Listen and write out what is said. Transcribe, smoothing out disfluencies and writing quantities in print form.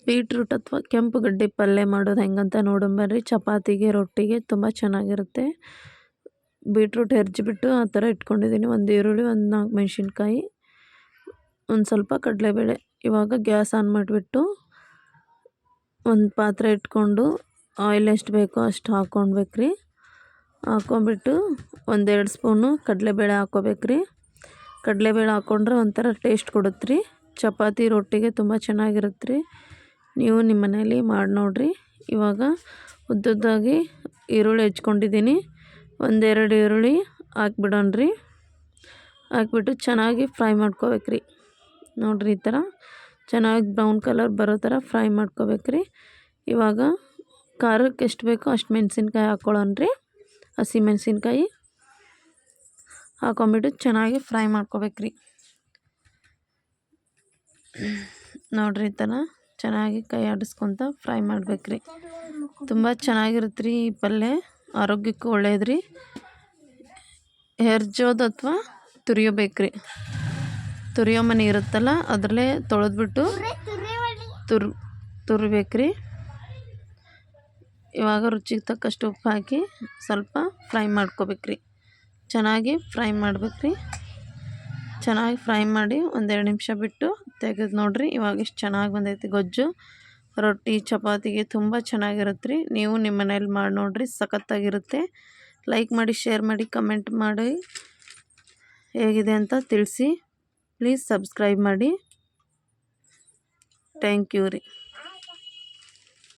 Beetroot ಅಥವಾ ಕೆಂಪು ಗಡ್ಡೆ ಪಲ್ಯ ಮಾಡೋದು ಹೆಂಗಂತ ನೋಡಂಬರ್ರಿ. ಚಪಾತಿಗೆ ರೊಟ್ಟಿಗೆ ತುಂಬ ಚೆನ್ನಾಗಿರುತ್ತೆ. ಬೀಟ್ರೂಟ್ ಹೆರ್ಜಿಬಿಟ್ಟು ಆ ಥರ ಇಟ್ಕೊಂಡಿದ್ದೀನಿ. ಒಂದು ಈರುಳ್ಳಿ, ಒಂದು 4 ಮೆಣಸಿನ್ಕಾಯಿ, ಒಂದು ಸ್ವಲ್ಪ ಕಡಲೆಬೇಳೆ. ಇವಾಗ ಗ್ಯಾಸ್ ಆನ್ ಮಾಡಿಬಿಟ್ಟು ಒಂದು ಪಾತ್ರೆ ಇಟ್ಕೊಂಡು ಆಯಿಲ್ ಎಷ್ಟು ಬೇಕೋ ಅಷ್ಟು ಹಾಕ್ಕೊಳ್ಬೇಕ್ರಿ. ಹಾಕ್ಕೊಂಬಿಟ್ಟು 1-2 ಸ್ಪೂನು ಕಡಲೆಬೇಳೆ ಹಾಕ್ಕೋಬೇಕ್ರಿ. ಕಡಲೆಬೇಳೆ ಹಾಕ್ಕೊಂಡ್ರೆ ಒಂಥರ ಟೇಸ್ಟ್ ಕೊಡುತ್ತೆ ರೀ. ಚಪಾತಿ ರೊಟ್ಟಿಗೆ ತುಂಬ ಚೆನ್ನಾಗಿರುತ್ತೆ ರೀ. ನೀವು ನಿಮ್ಮ ಮನೇಲಿ ಮಾಡಿ ನೋಡಿರಿ. ಇವಾಗ ಉದ್ದುದ್ದಾಗಿ ಈರುಳ್ಳಿ ಹೆಚ್ಕೊಂಡಿದ್ದೀನಿ. 1-2 ಈರುಳ್ಳಿ ಹಾಕ್ಬಿಡೋಣ್ರಿ. ಹಾಕ್ಬಿಟ್ಟು ಚೆನ್ನಾಗಿ ಫ್ರೈ ಮಾಡ್ಕೋಬೇಕ್ರಿ. ನೋಡಿರಿ ಈ ಥರ ಚೆನ್ನಾಗಿ ಬ್ರೌನ್ ಕಲರ್ ಬರೋ ಥರ ಫ್ರೈ ಮಾಡ್ಕೋಬೇಕ್ರಿ. ಇವಾಗ ಖಾರಕ್ಕೆ ಎಷ್ಟು ಬೇಕೋ ಅಷ್ಟು ಮೆಣಸಿನ್ಕಾಯಿ ಹಾಕ್ಕೊಳ್ಳೋಣ್ರಿ. ಹಸಿ ಮೆಣಸಿನ್ಕಾಯಿ ಹಾಕ್ಕೊಂಬಿಟ್ಟು ಚೆನ್ನಾಗಿ ಫ್ರೈ ಮಾಡ್ಕೋಬೇಕ್ರಿ. ನೋಡಿರಿ ಈ ಥರ ಚೆನ್ನಾಗಿ ಕೈ ಆಡಿಸ್ಕೊತ ಫ್ರೈ ಮಾಡ್ಬೇಕ್ರಿ. ತುಂಬ ಚೆನ್ನಾಗಿರುತ್ತೆ ರೀ ಈ ಪಲ್ಯ. ಆರೋಗ್ಯಕ್ಕೂ ಒಳ್ಳೇದ್ರಿ. ಹೆರ್ಜೋದು ಅಥವಾ ತುರಿಯೋಬೇಕ್ರಿ. ತುರಿಯೋ ಮನೆ ಇರುತ್ತಲ್ಲ ಅದರಲ್ಲೇ ತೊಳೆದ್ಬಿಟ್ಟು ತುರಿಬೇಕ್ರಿ. ಇವಾಗ ರುಚಿಗೆ ತಕ್ಕಷ್ಟು ಉಪ್ಪು ಹಾಕಿ ಸ್ವಲ್ಪ ಫ್ರೈ ಮಾಡ್ಕೋಬೇಕ್ರಿ. ಚೆನ್ನಾಗಿ ಫ್ರೈ ಮಾಡ್ಬೇಕ್ರಿ. ಚೆನ್ನಾಗಿ ಫ್ರೈ ಮಾಡಿ 1-2 ನಿಮಿಷ ಬಿಟ್ಟು ತೆಗೆದು ನೋಡಿರಿ. ಇವಾಗ ಎಷ್ಟು ಚೆನ್ನಾಗಿ ಬಂದೈತಿ ಗೊಜ್ಜು. ರೊಟ್ಟಿ ಚಪಾತಿಗೆ ತುಂಬ ಚೆನ್ನಾಗಿರುತ್ತೆ ರೀ. ನೀವು ನಿಮ್ಮ ಮನೇಲಿ ಮಾಡಿ ನೋಡಿರಿ, ಸಖತ್ತಾಗಿರುತ್ತೆ. ಲೈಕ್ ಮಾಡಿ, ಶೇರ್ ಮಾಡಿ, ಕಮೆಂಟ್ ಮಾಡಿ ಹೇಗಿದೆ ಅಂತ ತಿಳಿಸಿ. ಪ್ಲೀಸ್ ಸಬ್ಸ್ಕ್ರೈಬ್ ಮಾಡಿ. ಥ್ಯಾಂಕ್ ಯು ರೀ.